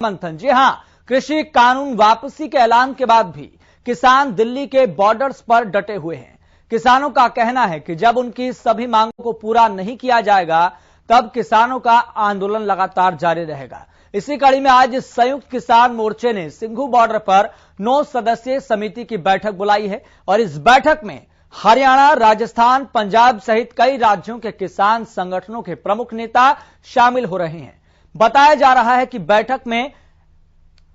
मंथन। जी हां, कृषि कानून वापसी के ऐलान के बाद भी किसान दिल्ली के बॉर्डर्स पर डटे हुए हैं। किसानों का कहना है कि जब उनकी सभी मांगों को पूरा नहीं किया जाएगा तब किसानों का आंदोलन लगातार जारी रहेगा। इसी कड़ी में आज संयुक्त किसान मोर्चे ने सिंघू बॉर्डर पर 9 सदस्यीय समिति की बैठक बुलाई है और इस बैठक में हरियाणा, राजस्थान, पंजाब सहित कई राज्यों के किसान संगठनों के प्रमुख नेता शामिल हो रहे हैं। बताया जा रहा है कि बैठक में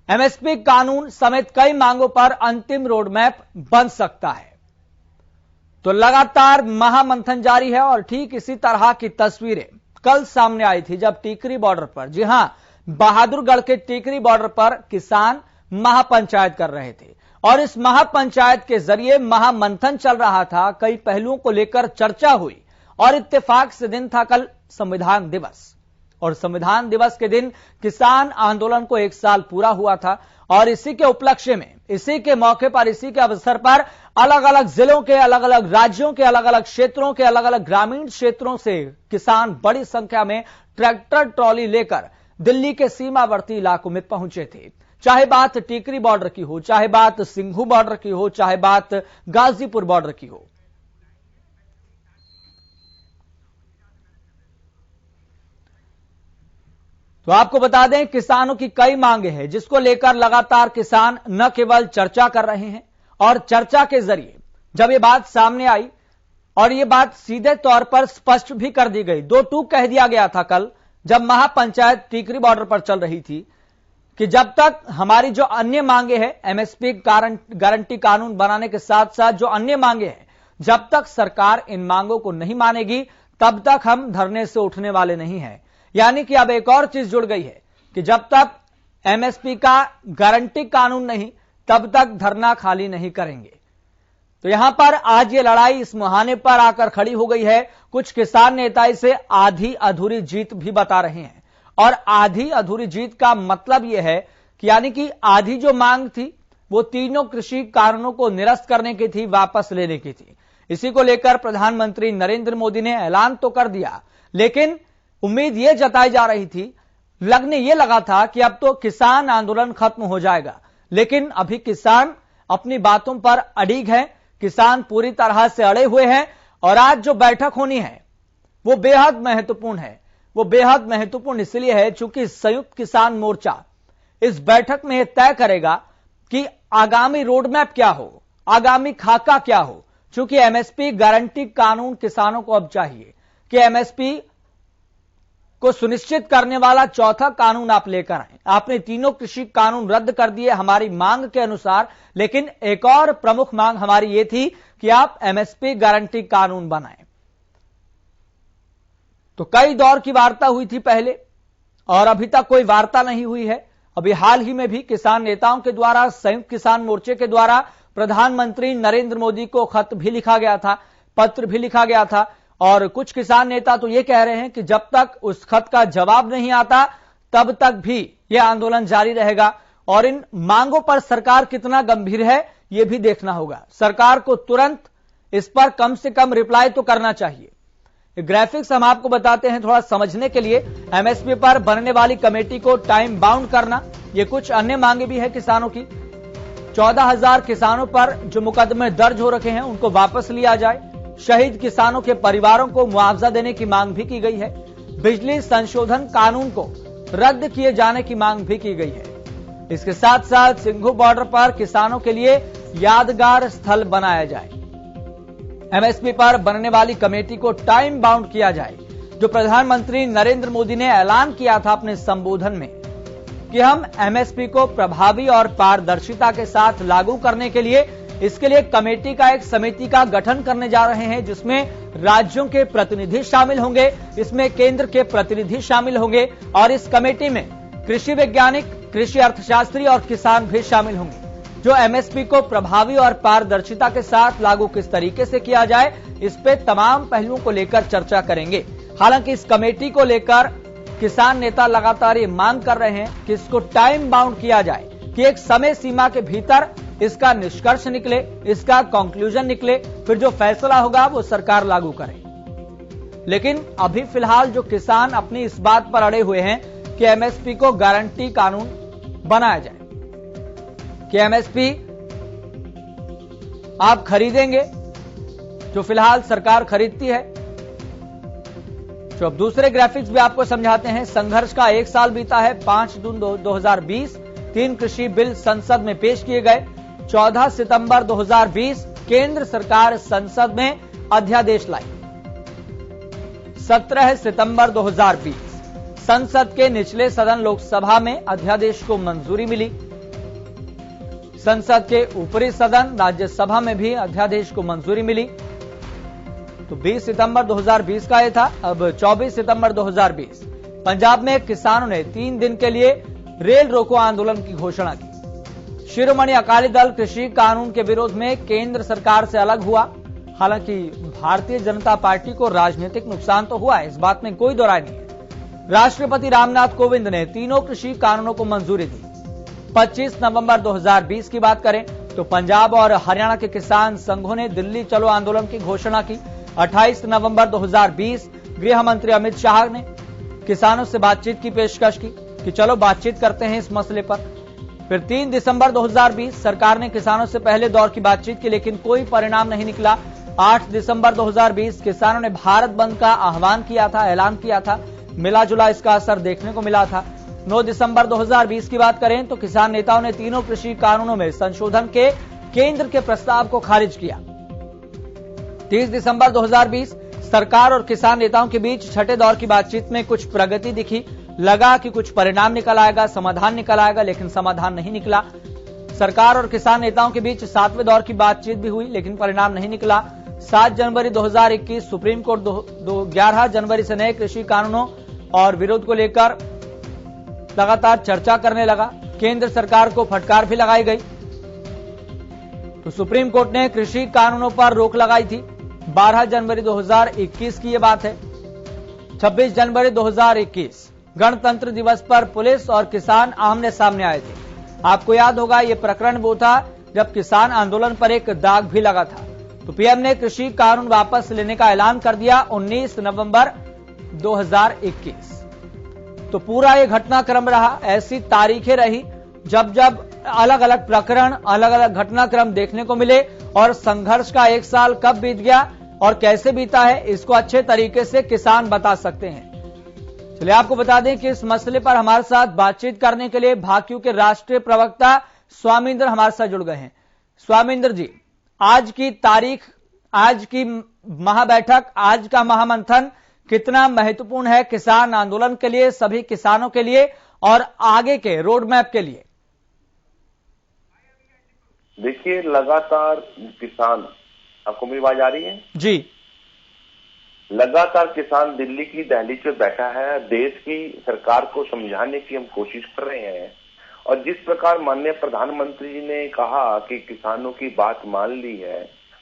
एमएसपी कानून समेत कई मांगों पर अंतिम रोडमैप बन सकता है। तो लगातार महामंथन जारी है और ठीक इसी तरह की तस्वीरें कल सामने आई थी जब टीकरी बॉर्डर पर, जी हां, बहादुरगढ़ के टीकरी बॉर्डर पर किसान महापंचायत कर रहे थे और इस महापंचायत के जरिए महामंथन चल रहा था। कई पहलुओं को लेकर चर्चा हुई और इत्तेफाक से दिन था कल संविधान दिवस और संविधान दिवस के दिन किसान आंदोलन को 1 साल पूरा हुआ था और इसी के उपलक्ष्य में, इसी के मौके पर, इसी के अवसर पर अलग अलग जिलों के, अलग अलग राज्यों के, अलग अलग क्षेत्रों के, अलग अलग ग्रामीण क्षेत्रों से किसान बड़ी संख्या में ट्रैक्टर ट्रॉली लेकर दिल्ली के सीमावर्ती इलाकों में पहुंचे थे। चाहे बात टीकरी बॉर्डर की हो, चाहे बात सिंघू बॉर्डर की हो, चाहे बात गाजीपुर बॉर्डर की हो। तो आपको बता दें, किसानों की कई मांगे हैं जिसको लेकर लगातार किसान न केवल चर्चा कर रहे हैं और चर्चा के जरिए जब ये बात सामने आई और ये बात सीधे तौर पर स्पष्ट भी कर दी गई, 2 टूक कह दिया गया था कल जब महापंचायत टीकरी बॉर्डर पर चल रही थी कि जब तक हमारी जो अन्य मांगे हैं, एमएसपी गारंटी कानून बनाने के साथ साथ जो अन्य मांगे हैं, जब तक सरकार इन मांगों को नहीं मानेगी तब तक हम धरने से उठने वाले नहीं हैं। यानी कि अब एक और चीज जुड़ गई है कि जब तक एमएसपी का गारंटी कानून नहीं तब तक धरना खाली नहीं करेंगे। तो यहां पर आज ये लड़ाई इस मुहाने पर आकर खड़ी हो गई है। कुछ किसान नेता इसे आधी अधूरी जीत भी बता रहे हैं और आधी अधूरी जीत का मतलब यह है कि यानी कि आधी जो मांग थी वो तीनों कृषि कानूनों को निरस्त करने की थी, वापस लेने की थी। इसी को लेकर प्रधानमंत्री नरेंद्र मोदी ने ऐलान तो कर दिया, लेकिन उम्मीद यह जताई जा रही थी, लगने यह लगा था कि अब तो किसान आंदोलन खत्म हो जाएगा, लेकिन अभी किसान अपनी बातों पर अड़िग हैं, किसान पूरी तरह से अड़े हुए हैं और आज जो बैठक होनी है वो बेहद महत्वपूर्ण है। वो बेहद महत्वपूर्ण इसलिए है चूंकि संयुक्त किसान मोर्चा इस बैठक में तय करेगा कि आगामी रोडमैप क्या हो, आगामी खाका क्या हो। चूंकि एमएसपी गारंटी कानून किसानों को अब चाहिए कि एमएसपी को सुनिश्चित करने वाला चौथा कानून आप लेकर आए। आपने तीनों कृषि कानून रद्द कर दिए हमारी मांग के अनुसार, लेकिन एक और प्रमुख मांग हमारी ये थी कि आप एमएसपी गारंटी कानून बनाएं। तो कई दौर की वार्ता हुई थी पहले और अभी तक कोई वार्ता नहीं हुई है। अभी हाल ही में भी किसान नेताओं के द्वारा, संयुक्त किसान मोर्चे के द्वारा प्रधानमंत्री नरेंद्र मोदी को खत भी लिखा गया था, पत्र भी लिखा गया था और कुछ किसान नेता तो ये कह रहे हैं कि जब तक उस खत का जवाब नहीं आता तब तक भी यह आंदोलन जारी रहेगा और इन मांगों पर सरकार कितना गंभीर है यह भी देखना होगा। सरकार को तुरंत इस पर कम से कम रिप्लाई तो करना चाहिए। ग्राफिक्स हम आपको बताते हैं थोड़ा समझने के लिए। एमएसपी पर बनने वाली कमेटी को टाइम बाउंड करना, ये कुछ अन्य मांगे भी है किसानों की। 14,000 किसानों पर जो मुकदमे दर्ज हो रखे हैं उनको वापस लिया जाए। शहीद किसानों के परिवारों को मुआवजा देने की मांग भी की गई है। बिजली संशोधन कानून को रद्द किए जाने की मांग भी की गई है। इसके साथ साथ सिंघू बॉर्डर पर किसानों के लिए यादगार स्थल बनाया जाए। एमएसपी पर बनने वाली कमेटी को टाइम बाउंड किया जाए। जो प्रधानमंत्री नरेंद्र मोदी ने ऐलान किया था अपने संबोधन में कि हम एमएसपी को प्रभावी और पारदर्शिता के साथ लागू करने के लिए इसके लिए कमेटी का, एक समिति का गठन करने जा रहे हैं जिसमें राज्यों के प्रतिनिधि शामिल होंगे, इसमें केंद्र के प्रतिनिधि शामिल होंगे और इस कमेटी में कृषि वैज्ञानिक, कृषि अर्थशास्त्री और किसान भी शामिल होंगे जो एमएसपी को प्रभावी और पारदर्शिता के साथ लागू किस तरीके से किया जाए इस पे तमाम पहलुओं को लेकर चर्चा करेंगे। हालांकि इस कमेटी को लेकर किसान नेता लगातार ये मांग कर रहे हैं कि इसको टाइम बाउंड किया जाए, कि एक समय सीमा के भीतर इसका निष्कर्ष निकले, इसका कंक्लूजन निकले, फिर जो फैसला होगा वो सरकार लागू करे। लेकिन अभी फिलहाल जो किसान अपनी इस बात पर अड़े हुए हैं कि एमएसपी को गारंटी कानून बनाया जाए कि एमएसपी आप खरीदेंगे जो फिलहाल सरकार खरीदती है। जो अब दूसरे ग्राफिक्स भी आपको समझाते हैं। संघर्ष का 1 साल बीता है। 5 जून 2020 3 कृषि बिल संसद में पेश किए गए। 14 सितंबर 2020 केंद्र सरकार संसद में अध्यादेश लाई। 17 सितंबर 2020 संसद के निचले सदन लोकसभा में अध्यादेश को मंजूरी मिली। संसद के ऊपरी सदन राज्यसभा में भी अध्यादेश को मंजूरी मिली। तो 20 सितंबर 2020 का यह था। अब 24 सितंबर 2020 पंजाब में किसानों ने 3 दिन के लिए रेल रोको आंदोलन की घोषणा की। शिरोमणि अकाली दल कृषि कानून के विरोध में केंद्र सरकार से अलग हुआ। हालांकि भारतीय जनता पार्टी को राजनीतिक नुकसान तो हुआ है, इस बात में कोई दो राय नहीं है। राष्ट्रपति रामनाथ कोविंद ने तीनों कृषि कानूनों को मंजूरी दी। 25 नवंबर 2020 की बात करें तो पंजाब और हरियाणा के किसान संघों ने दिल्ली चलो आंदोलन की घोषणा की। 28 नवंबर 2020 गृह मंत्री अमित शाह ने किसानों से बातचीत की पेशकश की कि चलो बातचीत करते हैं इस मसले पर। फिर 3 दिसंबर 2020 सरकार ने किसानों से पहले दौर की बातचीत की, लेकिन कोई परिणाम नहीं निकला। 8 दिसंबर 2020 किसानों ने भारत बंद का आह्वान किया था, ऐलान किया था। मिला जुला इसका असर देखने को मिला था। 9 दिसंबर 2020 की बात करें तो किसान नेताओं ने तीनों कृषि कानूनों में संशोधन के केंद्र के प्रस्ताव को खारिज किया। 30 दिसंबर 2020 सरकार और किसान नेताओं के बीच छठे दौर की बातचीत में कुछ प्रगति दिखी। लगा कि कुछ परिणाम निकल आएगा, समाधान निकल आएगा, लेकिन समाधान नहीं निकला। सरकार और किसान नेताओं के बीच 7वें दौर की बातचीत भी हुई, लेकिन परिणाम नहीं निकला। 7 जनवरी 2021 सुप्रीम कोर्ट 11 जनवरी से नए कृषि कानूनों और विरोध को लेकर लगातार चर्चा करने लगा। केंद्र सरकार को फटकार भी लगाई गई। तो सुप्रीम कोर्ट ने कृषि कानूनों पर रोक लगाई थी। 12 जनवरी 2021 की यह बात है। 26 जनवरी 2021 गणतंत्र दिवस पर पुलिस और किसान आमने सामने आए थे। आपको याद होगा यह प्रकरण वो था जब किसान आंदोलन पर एक दाग भी लगा था। तो पीएम ने कृषि कानून वापस लेने का ऐलान कर दिया 19 नवंबर 2021। तो पूरा ये घटनाक्रम रहा। ऐसी तारीखें रही जब जब अलग अलग प्रकरण, अलग अलग घटनाक्रम देखने को मिले और संघर्ष का 1 साल कब बीत गया और कैसे बीता है, इसको अच्छे तरीके से किसान बता सकते हैं। चलिए आपको बता दें कि इस मसले पर हमारे साथ बातचीत करने के लिए भाकियू के राष्ट्रीय प्रवक्ता स्वामिंदर हमारे साथ जुड़ गए हैं। स्वामिंदर जी, आज की तारीख, आज की महाबैठक, आज का महामंथन कितना महत्वपूर्ण है किसान आंदोलन के लिए, सभी किसानों के लिए और आगे के रोड मैप के लिए? देखिए, लगातार किसान, आपको मेरी आवाज आ रही है? जी। लगातार किसान दिल्ली की दहलीज पे बैठा है। देश की सरकार को समझाने की हम कोशिश कर रहे हैं और जिस प्रकार माननीय प्रधानमंत्री जी ने कहा कि किसानों की बात मान ली है,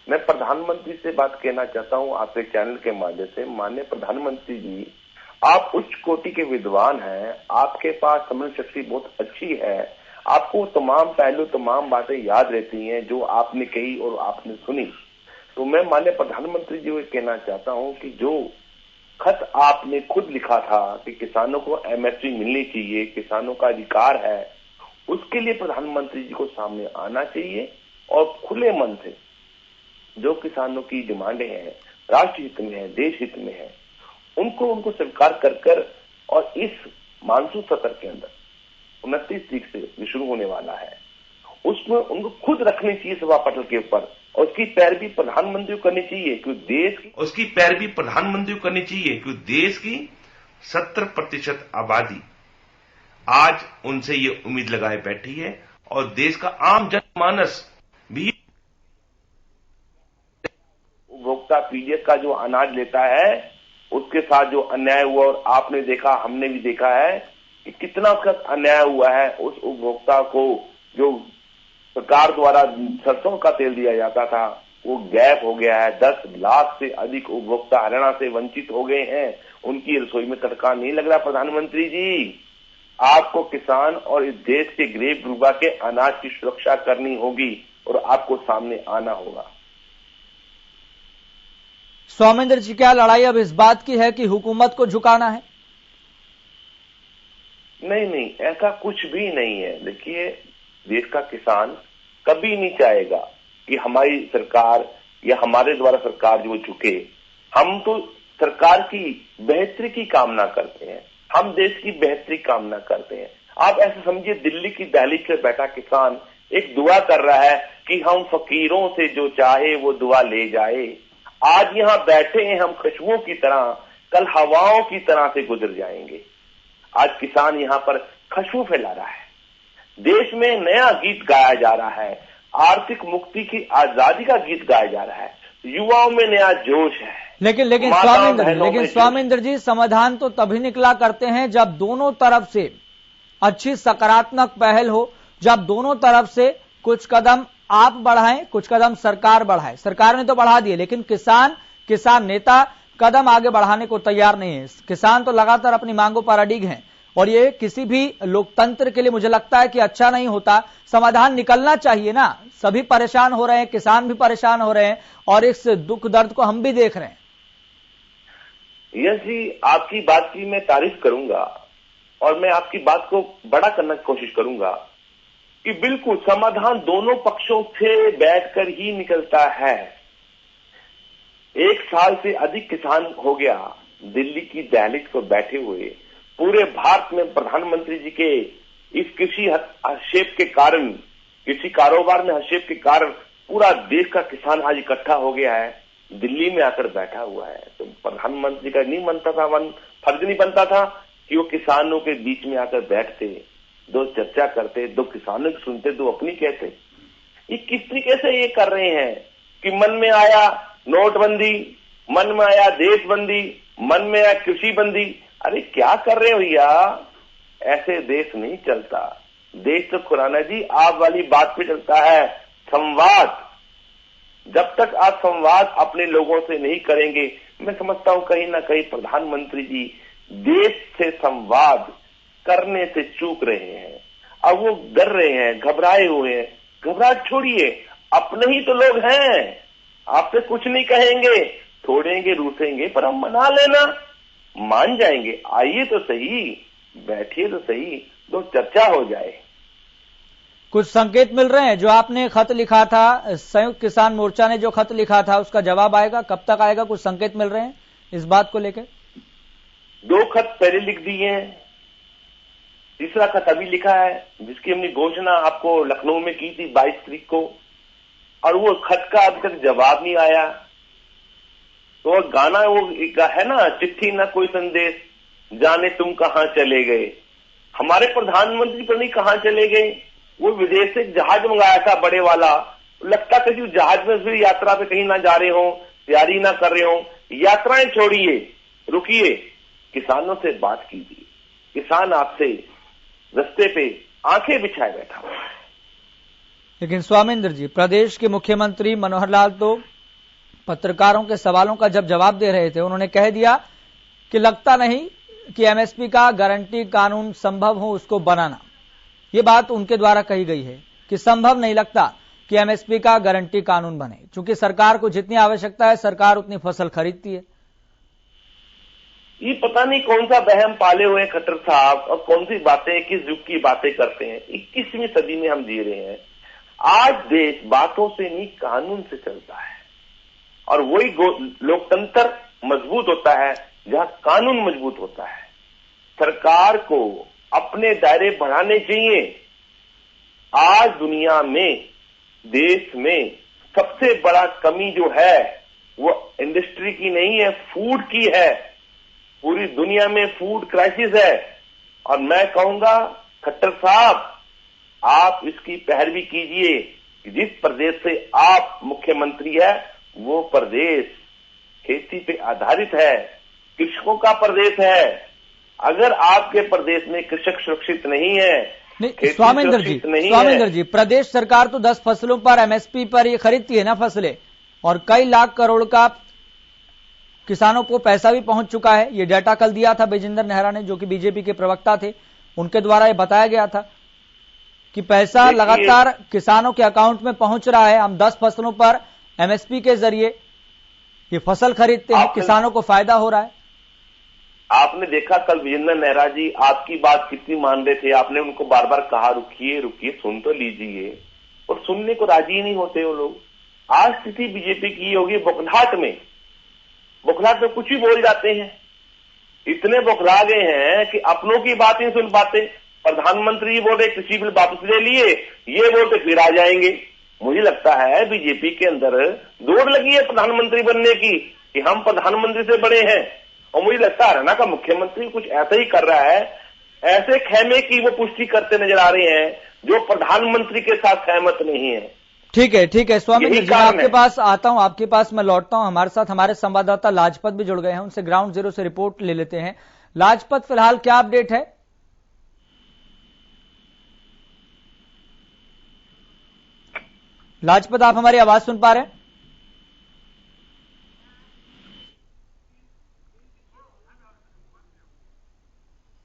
मैं प्रधानमंत्री से बात कहना चाहता हूं आपके चैनल के माध्यम से। माननीय प्रधानमंत्री जी, आप उच्च कोटि के विद्वान हैं, आपके पास समझ शक्ति बहुत अच्छी है, आपको तमाम पहलू, तमाम बातें याद रहती हैं जो आपने कही और आपने सुनी। तो मैं माननीय प्रधानमंत्री जी को कहना चाहता हूं कि जो खत आपने खुद लिखा था कि किसानों को एमएसपी मिलनी चाहिए, किसानों का अधिकार है, उसके लिए प्रधानमंत्री जी को सामने आना चाहिए और खुले मन से जो किसानों की डिमांडें हैं, राष्ट्र हित में है, देश हित में है, उनको स्वीकार कर और इस मानसून सत्र के अंदर 29 तारीख से शुरू होने वाला है, उसमें उनको खुद रखनी चाहिए सभा पटल के ऊपर और उसकी पैरवी प्रधानमंत्री को करनी चाहिए क्योंकि देश की 70% आबादी आज उनसे ये उम्मीद लगाए बैठी है और देश का आम जनमानस भी उपभोक्ता पीडीएस का जो अनाज लेता है उसके साथ जो अन्याय हुआ, और आपने देखा, हमने भी देखा है कि कितना उसका अन्याय हुआ है। उस उपभोक्ता को जो सरकार द्वारा सरसों का तेल दिया जाता था वो गैप हो गया है। 10 लाख से अधिक उपभोक्ता हरियाणा से वंचित हो गए हैं, उनकी रसोई में तड़का नहीं लग रहा। प्रधानमंत्री जी, आपको किसान और इस देश के गरीब गुरबा के अनाज की सुरक्षा करनी होगी और आपको सामने आना होगा। स्वामिंदर जी, क्या लड़ाई अब इस बात की है कि हुकूमत को झुकाना है? नहीं नहीं, ऐसा कुछ भी नहीं है। देखिए, देश का किसान कभी नहीं चाहेगा कि हमारी सरकार या हमारे द्वारा सरकार जो झुके। हम तो सरकार की बेहतरी की कामना करते हैं, हम देश की बेहतरी कामना करते हैं। आप ऐसे समझिए, दिल्ली की दहलीज पर बैठा किसान एक दुआ कर रहा है कि हम फकीरों से जो चाहे वो दुआ ले जाए। आज यहाँ बैठे हैं हम खुशबुओं की तरह, कल हवाओं की तरह से गुजर जाएंगे। आज किसान यहाँ पर खुशबू फैला रहा है, देश में नया गीत गाया जा रहा है, आर्थिक मुक्ति की आजादी का गीत गाया जा रहा है, युवाओं में नया जोश है। लेकिन स्वामिंद्र जी, समाधान तो तभी निकला करते हैं जब दोनों तरफ से अच्छी सकारात्मक पहल हो, जब दोनों तरफ से कुछ कदम आप बढ़ाएं, कुछ कदम सरकार बढ़ाए। सरकार ने तो बढ़ा दिए, लेकिन किसान नेता कदम आगे बढ़ाने को तैयार नहीं है। किसान तो लगातार अपनी मांगों पर अडिग हैं और ये किसी भी लोकतंत्र के लिए मुझे लगता है कि अच्छा नहीं होता। समाधान निकलना चाहिए ना, सभी परेशान हो रहे हैं, किसान भी परेशान हो रहे हैं और इस दुख दर्द को हम भी देख रहे हैं। यस जी, आपकी बात की मैं तारीफ करूंगा और मैं आपकी बात को बड़ा करने की कोशिश करूंगा कि बिल्कुल समाधान दोनों पक्षों से बैठकर ही निकलता है। 1 साल से अधिक किसान हो गया दिल्ली की दहलीज पर बैठे हुए। पूरे भारत में प्रधानमंत्री जी के इस कृषि हस्तक्षेप के कारण, कृषि कारोबार में हस्तक्षेप के कारण पूरा देश का किसान आज इकट्ठा हो गया है, दिल्ली में आकर बैठा हुआ है। तो प्रधानमंत्री का नहीं बनता था, फर्ज नहीं बनता था कि वो किसानों के बीच में आकर बैठते, दो चर्चा करते, दो किसानों की सुनते, दो अपनी कहते। ये किस तरीके से ये कर रहे हैं कि मन में आया नोटबंदी, मन में आया देशबंदी, मन में आया कृषि बंदी। अरे क्या कर रहे हो भैया, ऐसे देश नहीं चलता। देश तो खुराना जी आप वाली बात पे चलता है, संवाद। जब तक आप संवाद अपने लोगों से नहीं करेंगे, मैं समझता हूं कहीं ना कहीं प्रधानमंत्री जी देश से संवाद करने से चूक रहे हैं। अब वो डर रहे हैं, घबराए हुए हैं। घबराहट छोड़िए, अपने ही तो लोग हैं, आपसे कुछ नहीं कहेंगे, छोड़ेंगे, रूसेंगे, पर हम मना लेना, मान जाएंगे। आइए तो सही, बैठिए तो सही, तो चर्चा हो जाए। कुछ संकेत मिल रहे हैं? जो आपने खत लिखा था, संयुक्त किसान मोर्चा ने जो खत लिखा था उसका जवाब आएगा, कब तक आएगा? कुछ संकेत मिल रहे हैं इस बात को लेकर? 2 खत पहले लिख दिए हैं, तीसरा खत अभी लिखा है, जिसकी हमने घोषणा आपको लखनऊ में की थी 22 तारीख को, और वो खत का अभी तक जवाब नहीं आया। तो गाना वो है ना, चिट्ठी ना कोई संदेश, जाने तुम कहां चले गए। हमारे प्रधानमंत्री पर नहीं कहां चले गए, वो विदेश से जहाज मंगाया था बड़े वाला, लगता किसी जहाज में फिर यात्रा पे कहीं ना जा रहे हो, तैयारी ना कर रहे हो। यात्राएं छोड़िए, रुकिए, किसानों से बात कीजिए। किसान आपसे रास्ते पे आंखें बिछाए बैठा हुआ है। लेकिन स्वामिंद्र जी, प्रदेश के मुख्यमंत्री मनोहर लाल तो पत्रकारों के सवालों का जब जवाब दे रहे थे, उन्होंने कह दिया कि लगता नहीं कि एमएसपी का गारंटी कानून संभव हो उसको बनाना। ये बात उनके द्वारा कही गई है कि संभव नहीं लगता कि एमएसपी का गारंटी कानून बने, क्योंकि सरकार को जितनी आवश्यकता है सरकार उतनी फसल खरीदती है। ये पता नहीं कौन सा वहम पाले हुए खट्टर साहब, और कौन सी बातें, किस युग की बातें करते हैं। 21वीं सदी में हम जी रहे हैं। आज देश बातों से नहीं कानून से चलता है, और वही लोकतंत्र मजबूत होता है जहां कानून मजबूत होता है। सरकार को अपने दायरे बढ़ाने चाहिए। आज दुनिया में, देश में सबसे बड़ा कमी जो है वो इंडस्ट्री की नहीं है, फूड की है। पूरी दुनिया में फूड क्राइसिस है, और मैं कहूंगा खट्टर साहब, आप इसकी पैरवी कीजिए। जिस प्रदेश से आप मुख्यमंत्री है वो प्रदेश खेती पे आधारित है, कृषकों का प्रदेश है। अगर आपके प्रदेश में कृषक सुरक्षित नहीं है, स्वामिंद्र जी, प्रदेश सरकार तो 10 फसलों पर एमएसपी पर ये खरीदती है ना फसलें, और कई लाख करोड़ का किसानों को पैसा भी पहुंच चुका है। ये डाटा कल दिया था विजेंद्र नेहरा ने, जो कि बीजेपी के प्रवक्ता थे, उनके द्वारा ये बताया गया था कि पैसा लगातार किसानों के अकाउंट में पहुंच रहा है। हम 10 फसलों पर एमएसपी के जरिए ये फसल खरीदते हैं, किसानों को फायदा हो रहा है। आपने देखा कल विजेंद्र नेहरा जी आपकी बात कितनी मान रहे थे, आपने उनको बार बार कहा रुकिए रुकिए सुन तो लीजिए, और सुनने को राजी ही नहीं होते वो लोग। आज स्थिति बीजेपी की होगी बौखलाहट में कुछ भी बोल जाते हैं, इतने बौखला गए हैं कि अपनों की बात नहीं सुन पाते। प्रधानमंत्री बोले कृषि बिल वापस ले लिए, ये बोलते फिर आ जाएंगे। मुझे लगता है बीजेपी के अंदर दौड़ लगी है प्रधानमंत्री बनने की कि हम प्रधानमंत्री से बड़े हैं, और मुझे लगता है हरियाणा का मुख्यमंत्री कुछ ऐसा ही कर रहा है, ऐसे खेमे की वो पुष्टि करते नजर आ रहे हैं जो प्रधानमंत्री के साथ सहमत नहीं है। ठीक है स्वामी जी, आपके पास आता हूं, आपके पास मैं लौटता हूं। हमारे साथ हमारे संवाददाता लाजपत भी जुड़ गए हैं, उनसे ग्राउंड जीरो से रिपोर्ट ले लेते हैं। लाजपत, फिलहाल क्या अपडेट है? लाजपत, आप हमारी आवाज सुन पा रहे हैं?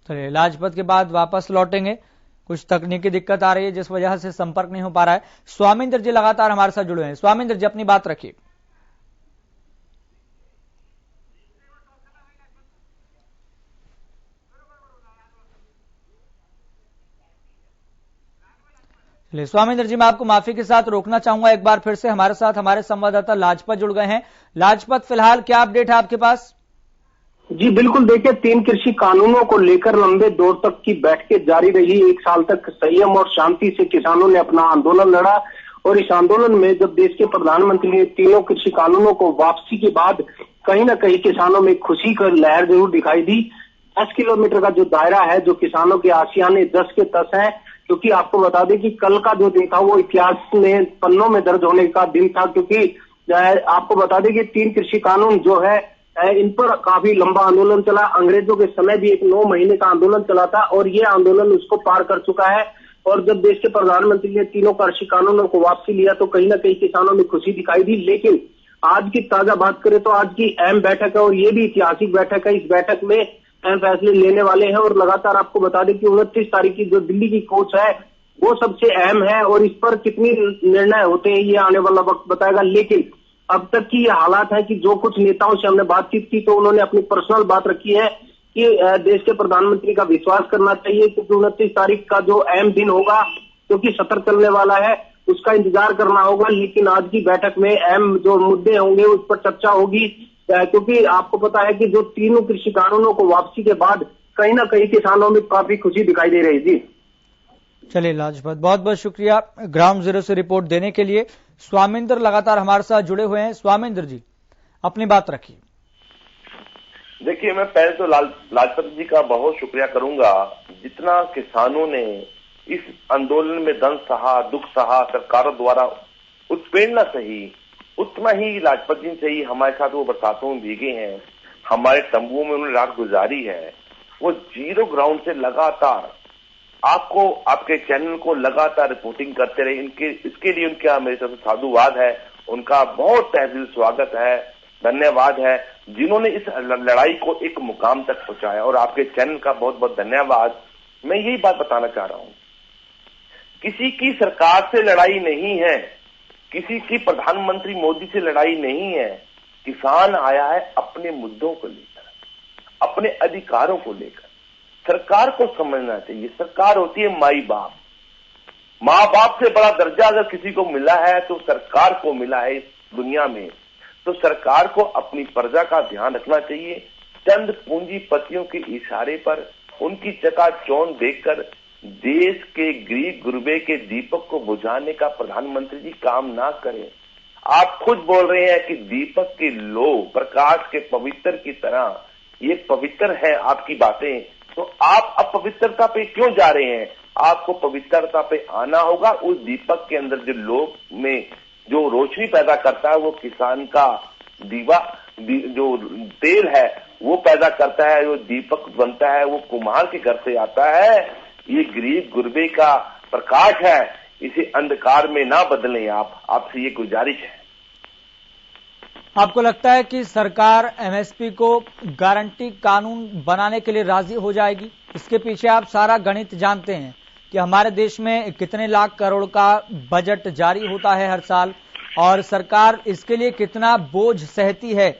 चलिए, लाजपत के बाद वापस लौटेंगे। कुछ तकनीकी दिक्कत आ रही है जिस वजह से संपर्क नहीं हो पा रहा है। स्वामिंदर जी लगातार हमारे साथ जुड़े हैं। स्वामिंदर जी, अपनी बात रखिए। स्वामिंदर जी, मैं आपको माफी के साथ रोकना चाहूंगा। एक बार फिर से हमारे साथ हमारे संवाददाता लाजपत जुड़ गए हैं। लाजपत, फिलहाल क्या अपडेट है आपके पास? जी बिल्कुल, देखिए 3 कृषि कानूनों को लेकर लंबे दौर तक की बैठकें जारी रही। 1 साल तक संयम और शांति से किसानों ने अपना आंदोलन लड़ा, और इस आंदोलन में जब देश के प्रधानमंत्री ने तीनों कृषि कानूनों को वापसी के बाद कहीं ना कहीं किसानों में खुशी की लहर जरूर दिखाई दी। 10 किलोमीटर का जो दायरा है, जो किसानों के आशियाने 10 के 10 है, क्योंकि आपको बता दें कि कल का जो दिन था वो इतिहास में पन्नों में दर्ज होने का दिन था, क्योंकि आपको बता दें कि 3 कृषि कानून जो है इन पर काफी लंबा आंदोलन चला। अंग्रेजों के समय भी एक 9 महीने का आंदोलन चला था, और ये आंदोलन उसको पार कर चुका है। और जब देश के प्रधानमंत्री ने तीनों कृषि कानूनों को वापसी लिया तो कहीं ना कहीं किसानों में खुशी दिखाई दी। लेकिन आज की ताजा बात करें तो आज की अहम बैठक है, और ये भी ऐतिहासिक बैठक है। इस बैठक में अहम फैसले लेने वाले हैं, और लगातार आपको बता दें कि 29 तारीख की जो दिल्ली की कोच है वो सबसे अहम है, और इस पर कितनी निर्णय होते हैं ये आने वाला वक्त बताएगा। लेकिन अब तक की ये हालात है कि जो कुछ नेताओं से हमने बातचीत की तो उन्होंने अपनी पर्सनल बात रखी है कि देश के प्रधानमंत्री का विश्वास करना चाहिए, क्योंकि 29 तारीख का जो अहम दिन होगा, क्योंकि सत्र चलने वाला है, उसका इंतजार करना होगा। लेकिन आज की बैठक में अहम जो मुद्दे होंगे उस पर चर्चा होगी, क्योंकि आपको पता है कि जो तीनों कृषि कानूनों को वापसी के बाद कहीं ना कहीं किसानों में काफी खुशी दिखाई दे रही थी। चलिए लाजपत, बहुत बहुत शुक्रिया ग्राउंड जीरो से रिपोर्ट देने के लिए। स्वामिंदर लगातार हमारे साथ जुड़े हुए हैं। स्वामिंदर जी, अपनी बात रखिए। देखिए, मैं पहले तो लाजपत जी का बहुत शुक्रिया करूंगा, जितना किसानों ने इस आंदोलन में दंड सहा, दुख सहा, सरकारों द्वारा उत्पीड़ना सही, उतना ही लाजपत जी से ही हमारे साथ वो बरसातों में भीगे हैं, हमारे तंबुओं में उन्होंने रात गुजारी है। वो जीरो ग्राउंड से लगातार आपको, आपके चैनल को लगातार रिपोर्टिंग करते रहे। इसके लिए उनका मेरे तरफ से साधुवाद है, उनका बहुत तहसील स्वागत है, धन्यवाद है, जिन्होंने इस लड़ाई को एक मुकाम तक पहुंचाया। और आपके चैनल का बहुत बहुत धन्यवाद। मैं यही बात बताना चाह रहा हूं, किसी की सरकार से लड़ाई नहीं है, किसी की प्रधानमंत्री मोदी से लड़ाई नहीं है। किसान आया है अपने मुद्दों को लेकर, अपने अधिकारों को लेकर। सरकार को समझना चाहिए, सरकार होती है माई बाप। माँ बाप से बड़ा दर्जा अगर किसी को मिला है तो सरकार को मिला है इस दुनिया में। तो सरकार को अपनी प्रजा का ध्यान रखना चाहिए। चंद पूंजीपतियों के इशारे पर, उनकी चकाचौंध देखकर देश के गरीब गुरबे के दीपक को बुझाने का प्रधानमंत्री जी काम ना करें। आप खुद बोल रहे हैं कि दीपक के लो प्रकाश के पवित्र की तरह ये पवित्र है आपकी बातें, तो आप अपवित्रता पे क्यों जा रहे हैं? आपको पवित्रता पे आना होगा। उस दीपक के अंदर जो लोग में जो रोशनी पैदा करता है वो किसान का जो तेल है वो पैदा करता है, वो दीपक बनता है, वो कुम्हार के घर से आता है। ये गरीब गुरबे का प्रकाश है, इसे अंधकार में ना बदलें। आपसे ये गुजारिश है। आपको लगता है कि सरकार एमएसपी को गारंटी कानून बनाने के लिए राजी हो जाएगी? इसके पीछे आप सारा गणित जानते हैं कि हमारे देश में कितने लाख करोड़ का बजट जारी होता है हर साल, और सरकार इसके लिए कितना बोझ सहती है।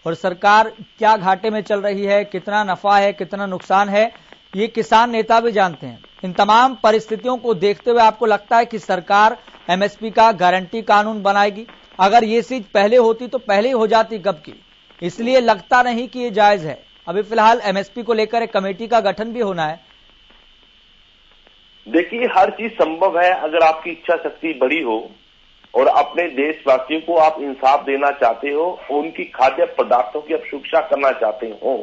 और सरकार क्या घाटे में चल रही है, कितना नफा है, कितना नुकसान है, ये किसान नेता भी जानते हैं। इन तमाम परिस्थितियों को देखते हुए आपको लगता है कि सरकार एमएसपी का गारंटी कानून बनाएगी? अगर ये चीज पहले होती तो पहले ही हो जाती कब की, इसलिए लगता नहीं कि ये जायज है। अभी फिलहाल एमएसपी को लेकर एक कमेटी का गठन भी होना है। देखिए, हर चीज संभव है अगर आपकी इच्छा शक्ति बड़ी हो और अपने देशवासियों को आप इंसाफ देना चाहते हो, उनकी खाद्य पदार्थों की आप सुरक्षा करना चाहते हो,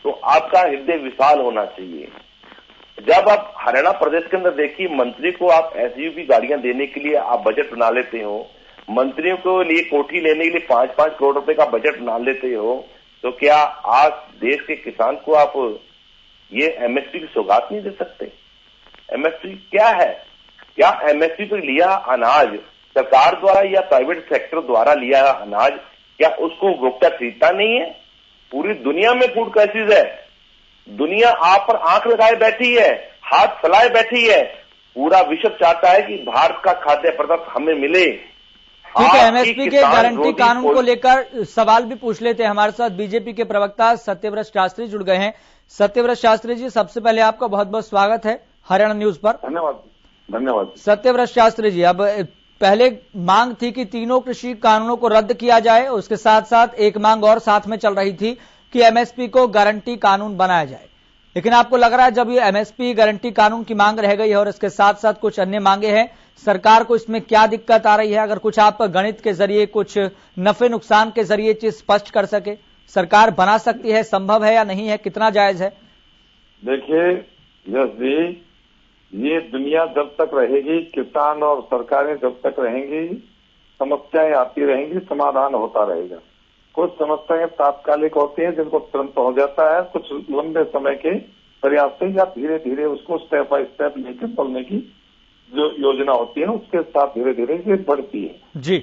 तो आपका हृदय विशाल होना चाहिए। जब आप हरियाणा प्रदेश के अंदर देखिए, मंत्री को आप एसयूवी गाड़ियां देने के लिए आप बजट बना लेते हो, मंत्रियों को लिए कोठी लेने के लिए 5-5 करोड़ रुपए का बजट बना लेते हो, तो क्या आज देश के किसान को आप ये एमएसपी की सौगात नहीं दे सकते? एमएसपी क्या है? क्या एमएसपी पर लिया अनाज सरकार द्वारा या प्राइवेट सेक्टर द्वारा लिया अनाज, क्या उसको उपभोक्ता खरीदता नहीं है? पूरी दुनिया में फूड क्राइसिस है, दुनिया आप पर आंख लगाए बैठी है, हाथ फैलाए बैठी है। पूरा विश्व चाहता है कि भारत का खाद्य पदार्थ हमें मिले। ठीक है, एमएसपी के गारंटी कानून को लेकर सवाल भी पूछ लेते हैं। हमारे साथ बीजेपी के प्रवक्ता सत्यव्रत शास्त्री जुड़ गए हैं। सत्यव्रत शास्त्री जी, सबसे पहले आपका बहुत बहुत स्वागत है हरियाणा न्यूज पर। धन्यवाद। सत्यव्रत शास्त्री जी, अब पहले मांग थी कि तीनों कृषि कानूनों को रद्द किया जाए, उसके साथ साथ एक मांग और साथ में चल रही थी कि एमएसपी को गारंटी कानून बनाया जाए। लेकिन आपको लग रहा है जब ये एमएसपी गारंटी कानून की मांग रह गई है और इसके साथ साथ कुछ अन्य मांगे हैं, सरकार को इसमें क्या दिक्कत आ रही है? अगर कुछ आप गणित के जरिए, कुछ नफे नुकसान के जरिए चीज स्पष्ट कर सके, सरकार बना सकती है, संभव है या नहीं है, कितना जायज है? देखिए यश जी, ये दुनिया जब तक रहेगी, किसान और सरकारें जब तक रहेंगी, समस्याएं आती रहेंगी, समाधान होता रहेगा। कुछ समस्याएं तात्कालिक होती हैं जिनको तुरंत हो जाता है, कुछ लंबे समय के प्रयास से या धीरे धीरे उसको स्टेप बाय स्टेप लेकर चलने की जो योजना होती है उसके साथ धीरे धीरे ये बढ़ती है जी।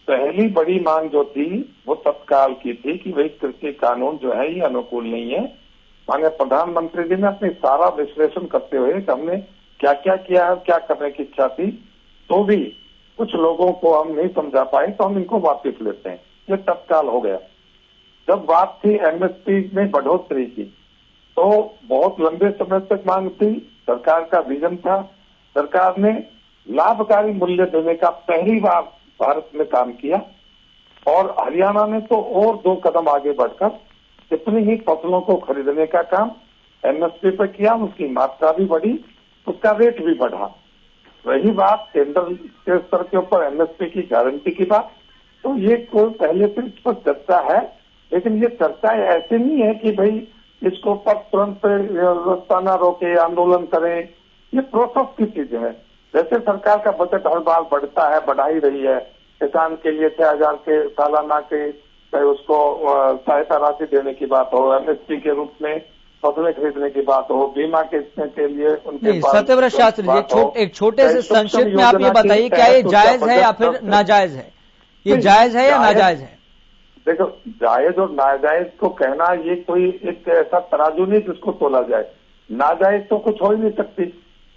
पहली बड़ी मांग जो थी वो तत्काल की थी कि भाई कृषि कानून जो है ये अनुकूल नहीं है। माननीय प्रधानमंत्री जी ने अपनी सारा विश्लेषण करते हुए कि हमने क्या क्या किया है, क्या करने की इच्छा थी, तो भी कुछ लोगों को हम नहीं समझा पाए तो हम इनको वापस लेते हैं। ये तत्काल हो गया। जब बात थी एमएसपी में बढ़ोतरी की तो बहुत लंबे समय तक मांग थी, सरकार का विजन था, सरकार ने लाभकारी मूल्य देने का पहली बार भारत में काम किया और हरियाणा ने तो और 2 कदम आगे बढ़कर इतनी ही फसलों को खरीदने का काम एमएसपी पर किया, उसकी मात्रा भी बढ़ी, उसका रेट भी बढ़ा। रही बात केंद्र के स्तर के ऊपर एमएसपी की गारंटी की बात, तो ये कोई पहले से इस पर चर्चा है, लेकिन ये चर्चा ऐसे नहीं है कि भाई इसको पर तुरंत रास्ता न रोके, आंदोलन करें। ये प्रोसेस की चीज है। जैसे सरकार का बजट हर बार बढ़ता है, बढ़ा ही रही है। किसान के लिए 6,000 के सालाना के उसको सहायता राशि देने की बात हो, एमएसपी के रूप में फसलें खरीदने की बात हो, बीमा किस्तों के लिए उनके सत्यव्रत शास्त्री जी, एक छोटे से संक्षिप्त में आप ये बताइए, क्या ये जायज है या फिर नाजायज है? ये जायज है या नाजायज है? देखो, जायज और नाजायज को कहना ये कोई एक ऐसा तराजू नहीं जिसको तोला जाए। नाजायज तो कुछ हो ही नहीं सकती।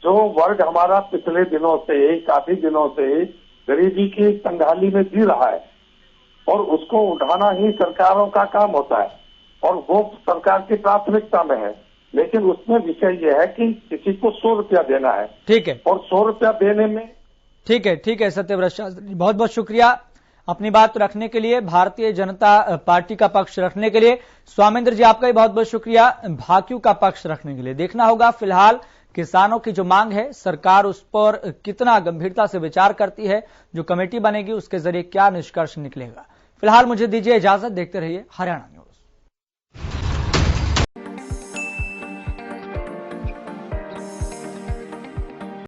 जो वर्ग हमारा पिछले दिनों से, काफी दिनों से गरीबी की तंगहाली में जी रहा है और उसको उठाना ही सरकारों का काम होता है और वो सरकार की प्राथमिकता में है। लेकिन उसमें विषय यह है कि किसी को 100 रुपया देना है, ठीक है, और 100 रुपया देने में ठीक है सत्यव्रत शास्त्री, बहुत बहुत शुक्रिया अपनी बात रखने के लिए, भारतीय जनता पार्टी का पक्ष रखने के लिए। स्वामिंद्र जी, आपका भी बहुत बहुत शुक्रिया भाकियू का पक्ष रखने के लिए। देखना होगा फिलहाल किसानों की जो मांग है, सरकार उस पर कितना गंभीरता से विचार करती है, जो कमेटी बनेगी उसके जरिए क्या निष्कर्ष निकलेगा। फिलहाल मुझे दीजिए इजाजत, देखते रहिए हरियाणा।